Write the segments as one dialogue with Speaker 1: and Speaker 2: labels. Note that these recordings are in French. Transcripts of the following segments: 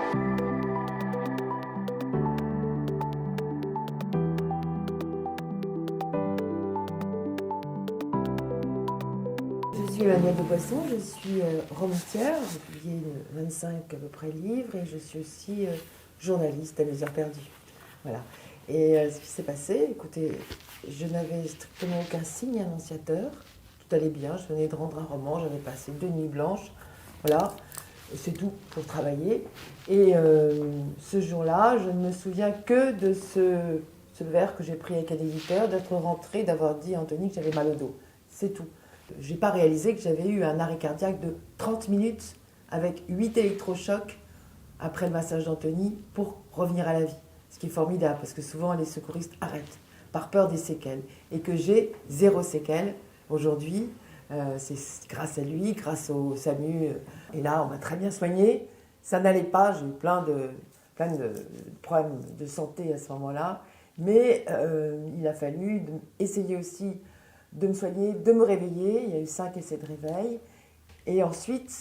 Speaker 1: Je suis Emmanuelle de Boisson, je suis romancière, j'ai publié 25 à peu près livres et je suis aussi journaliste à Mes Heures Perdues. Voilà. Et ce qui s'est passé, écoutez, je n'avais strictement aucun signe annonciateur, tout allait bien, je venais de rendre un roman, j'avais passé 2 nuits blanches, voilà, et c'est tout pour travailler. Et ce jour-là, je ne me souviens que de ce verre que j'ai pris avec un éditeur, d'être rentrée, d'avoir dit à Anthony que j'avais mal au dos, c'est tout. Je n'ai pas réalisé que j'avais eu un arrêt cardiaque de 30 minutes avec 8 électrochocs après le massage d'Anthony pour revenir à la vie. Ce qui est formidable parce que souvent les secouristes arrêtent par peur des séquelles. Et que j'ai 0 séquelles aujourd'hui. C'est grâce à lui, grâce au SAMU. Et là, on m'a très bien soigné. Ça n'allait pas, j'ai eu plein de problèmes de santé à ce moment-là. Mais il a fallu essayer aussi de me soigner, de me réveiller. Il y a eu 5 essais de réveil. Et ensuite,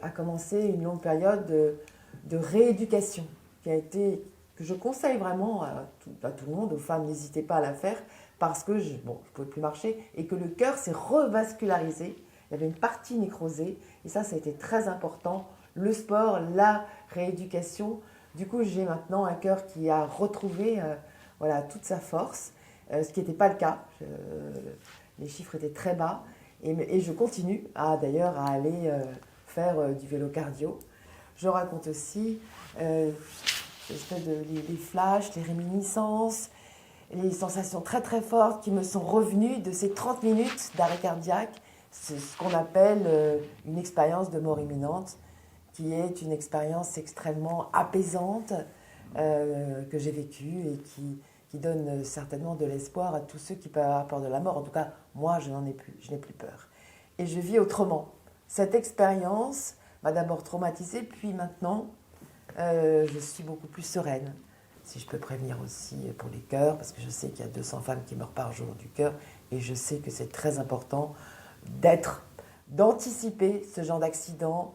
Speaker 1: a commencé une longue période de rééducation que je conseille vraiment à tout le monde, aux femmes, n'hésitez pas à la faire, parce que je ne pouvais plus marcher et que le cœur s'est revascularisé. Il y avait une partie nécrosée et ça a été très important. Le sport, la rééducation. Du coup, j'ai maintenant un cœur qui a retrouvé toute sa force, ce qui n'était pas le cas. Les chiffres étaient très bas et je continue d'ailleurs à aller faire du vélo cardio. Je raconte aussi les flashs, les réminiscences, les sensations très très fortes qui me sont revenues de ces 30 minutes d'arrêt cardiaque. C'est ce qu'on appelle une expérience de mort imminente, qui est une expérience extrêmement apaisante que j'ai vécue et qui donne certainement de l'espoir à tous ceux qui peuvent avoir peur de la mort. En tout cas, moi, je n'ai plus peur. Et je vis autrement. Cette expérience m'a d'abord traumatisée, puis maintenant, je suis beaucoup plus sereine. Si je peux prévenir aussi pour les cœurs, parce que je sais qu'il y a 200 femmes qui meurent par jour du cœur, et je sais que c'est très important d'anticiper ce genre d'accident.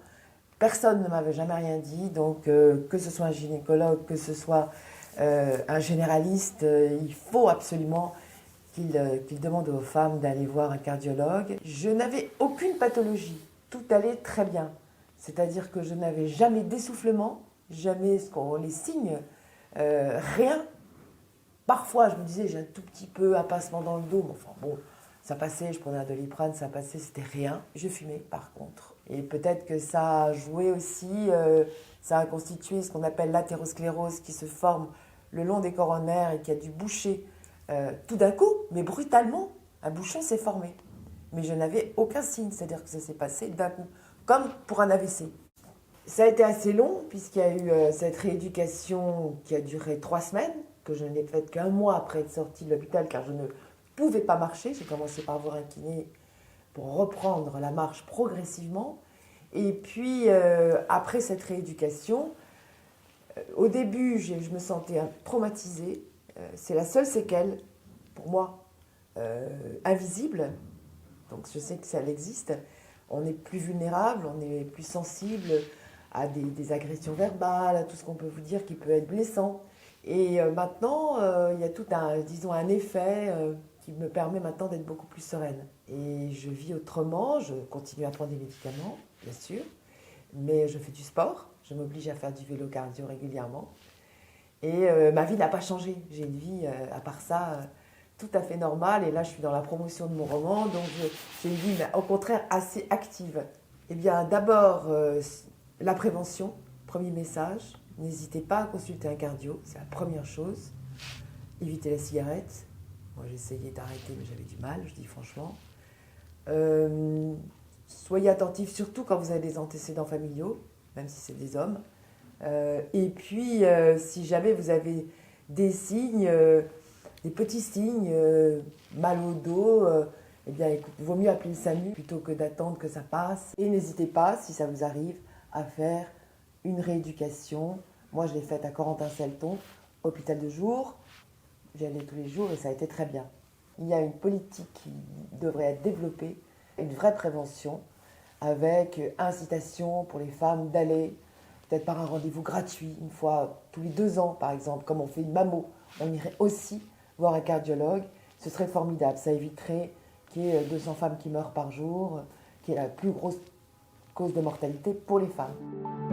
Speaker 1: Personne ne m'avait jamais rien dit, donc que ce soit un gynécologue, que ce soit un généraliste, il faut absolument qu'il demande aux femmes d'aller voir un cardiologue. Je n'avais aucune pathologie, tout allait très bien. C'est-à-dire que je n'avais jamais d'essoufflement, jamais les signes, rien. Parfois, je me disais, j'ai un tout petit peu un pincement dans le dos, mais enfin bon, ça passait, je prenais un Doliprane, ça passait, c'était rien. Je fumais par contre. Et peut-être que ça a joué aussi, ça a constitué ce qu'on appelle l'athérosclérose qui se forme le long des coronaires et qui a dû boucher tout d'un coup, mais brutalement, un bouchon s'est formé. Mais je n'avais aucun signe, c'est-à-dire que ça s'est passé d'un coup, comme pour un AVC. Ça a été assez long, puisqu'il y a eu cette rééducation qui a duré 3 semaines, que je n'ai faite qu'1 mois après être sortie de l'hôpital, car je ne pouvais pas marcher. J'ai commencé par voir un kiné pour reprendre la marche progressivement. Et puis, après cette rééducation, au début, je me sentais traumatisée. C'est la seule séquelle, pour moi, invisible. Donc je sais que ça existe. On est plus vulnérable, on est plus sensible à des agressions verbales, à tout ce qu'on peut vous dire qui peut être blessant. Et maintenant, il y a tout un effet qui me permet maintenant d'être beaucoup plus sereine. Et je vis autrement, je continue à prendre des médicaments, bien sûr, mais je fais du sport, je m'oblige à faire du vélo cardio régulièrement. Et ma vie n'a pas changé. J'ai une vie, à part ça, tout à fait normale. Et là, je suis dans la promotion de mon roman, donc j'ai une vie, au contraire, assez active. Eh bien, d'abord, la prévention, premier message. N'hésitez pas à consulter un cardio, c'est la première chose. Évitez la cigarette. Moi, j'ai essayé d'arrêter, mais j'avais du mal, je dis franchement. Soyez attentifs, surtout quand vous avez des antécédents familiaux, même si c'est des hommes. Et puis, si jamais vous avez des signes, des petits signes, mal au dos, eh bien, écoute, il vaut mieux appeler le SAMU plutôt que d'attendre que ça passe. Et n'hésitez pas, si ça vous arrive, à faire une rééducation. Moi, je l'ai faite à Corentin-Selton, hôpital de jour. J'y allais tous les jours et ça a été très bien. Il y a une politique qui devrait être développée, une vraie prévention, avec incitation pour les femmes d'aller peut-être par un rendez-vous gratuit, une fois tous les 2 ans par exemple, comme on fait une mammo, on irait aussi voir un cardiologue. Ce serait formidable, ça éviterait qu'il y ait 200 femmes qui meurent par jour, qui est la plus grosse cause de mortalité pour les femmes.